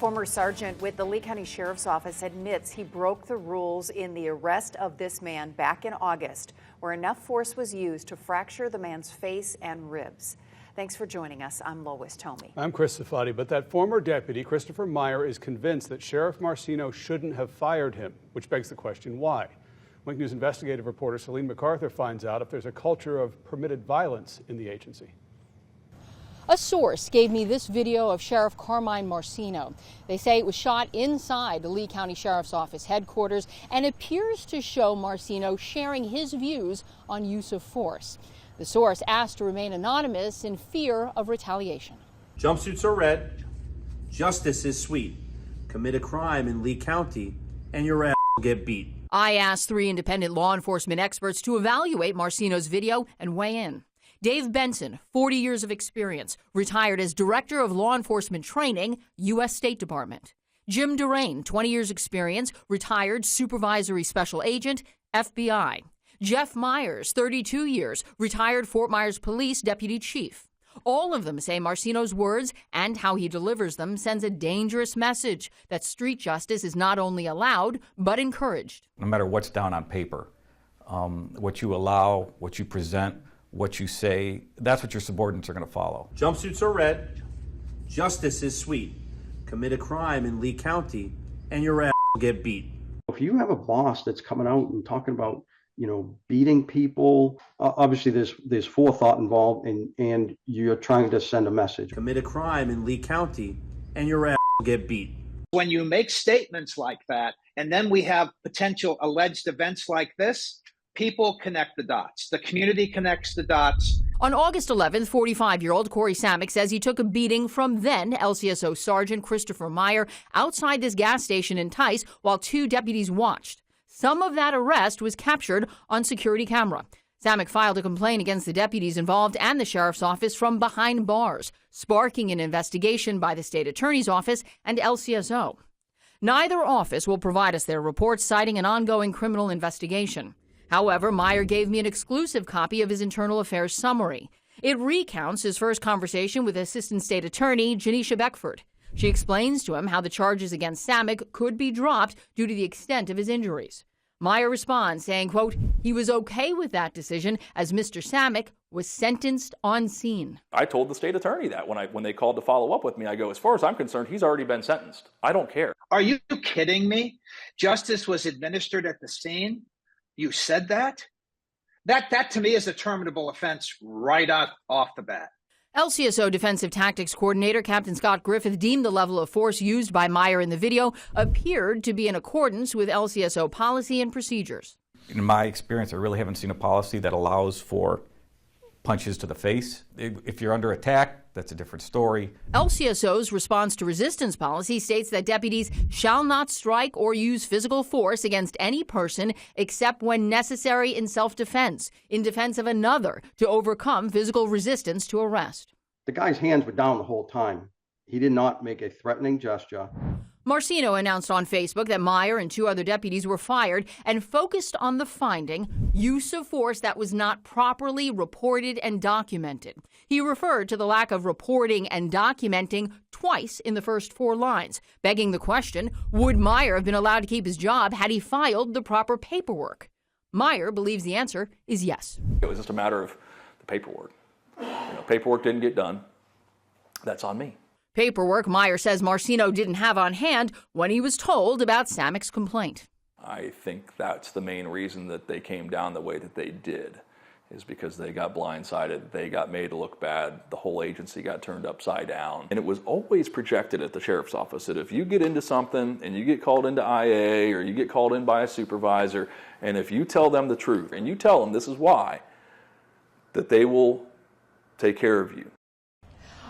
Former sergeant with the Lee County Sheriff's Office admits he broke the rules in the arrest of this man back in August, where enough force was used to fracture the man's face and ribs. Thanks for joining us. I'm Lois Tomey. I'm Chris Safati, but that former deputy, Christopher Meyer, is convinced that Sheriff Marcino shouldn't have fired him, which begs the question, why? Wink News investigative reporter Celine MacArthur finds out if there's a culture of permitted violence in the agency. A source gave me this video of Sheriff Carmine Marcino. They say it was shot inside the Lee County Sheriff's Office headquarters and appears to show Marcino sharing his views on use of force. The source asked to remain anonymous in fear of retaliation. Jumpsuits are red, justice is sweet. Commit a crime in Lee County and your ass will get beat. I asked 3 independent law enforcement experts to evaluate Marcino's video and weigh in. Dave Benson, 40 years of experience, retired as Director of Law Enforcement Training, U.S. State Department. Jim Durain, 20 years experience, retired Supervisory Special Agent, FBI. Jeff Myers, 32 years, retired Fort Myers Police Deputy Chief. All of them say Marcino's words and how he delivers them sends a dangerous message that street justice is not only allowed, but encouraged. No matter what's down on paper, what you allow, what you present, what you say, that's what your subordinates are going to follow. Jumpsuits are red, justice is sweet. Commit a crime in Lee County and your ass will get beat. If you have a boss that's coming out and talking about, beating people, obviously there's forethought involved and you're trying to send a message. Commit a crime in Lee County and your ass will get beat. When you make statements like that, and then we have potential alleged events like this, people connect the dots. The community connects the dots. On August 11th, 45-year-old Corey Samick says he took a beating from then LCSO Sergeant Christopher Meyer outside this gas station in Tice while 2 deputies watched. Some of that arrest was captured on security camera. Samick filed a complaint against the deputies involved and the sheriff's office from behind bars, sparking an investigation by the state attorney's office and LCSO. Neither office will provide us their reports citing an ongoing criminal investigation. However, Meyer gave me an exclusive copy of his internal affairs summary. It recounts his first conversation with Assistant State Attorney Janisha Beckford. She explains to him how the charges against Samick could be dropped due to the extent of his injuries. Meyer responds saying, quote, he was okay with that decision as Mr. Samick was sentenced on scene. I told the state attorney that when they called to follow up with me. I go, as far as I'm concerned, he's already been sentenced. I don't care. Are you kidding me? Justice was administered at the scene? You said that? That to me is a terminable offense right off the bat. LCSO Defensive Tactics Coordinator Captain Scott Griffith deemed the level of force used by Meyer in the video appeared to be in accordance with LCSO policy and procedures. In my experience, I really haven't seen a policy that allows for punches to the face. If you're under attack, that's a different story. LCSO's response to resistance policy states that deputies shall not strike or use physical force against any person except when necessary in self-defense, in defense of another, to overcome physical resistance to arrest. The guy's hands were down the whole time. He did not make a threatening gesture. Marcino announced on Facebook that Meyer and 2 other deputies were fired and focused on the finding, use of force that was not properly reported and documented. He referred to the lack of reporting and documenting twice in the first 4 lines, begging the question, would Meyer have been allowed to keep his job had he filed the proper paperwork? Meyer believes the answer is yes. It was just a matter of the paperwork. Paperwork didn't get done. That's on me. Paperwork Meyer says Marcino didn't have on hand when he was told about Samick's complaint. I think that's the main reason that they came down the way that they did, is because they got blindsided, they got made to look bad, the whole agency got turned upside down. And it was always projected at the sheriff's office that if you get into something and you get called into IA or you get called in by a supervisor, and if you tell them the truth and you tell them this is why, that they will take care of you.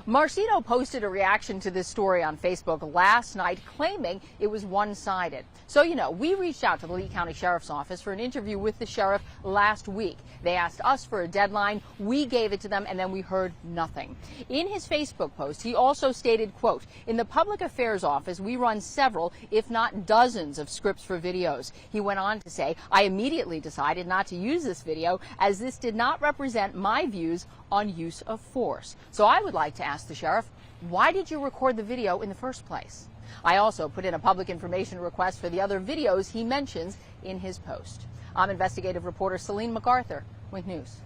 Marcino posted a reaction to this story on Facebook last night, claiming it was one-sided. So, we reached out to the Lee County Sheriff's Office for an interview with the sheriff last week. They asked us for a deadline. We gave it to them, and then we heard nothing. In his Facebook post, he also stated, quote, in the Public Affairs Office, we run several, if not dozens, of scripts for videos. He went on to say, I immediately decided not to use this video as this did not represent my views on use of force. So I would like to ask the sheriff, why did you record the video in the first place? I also put in a public information request for the other videos he mentions in his post. I'm investigative reporter Celine MacArthur, Wink News.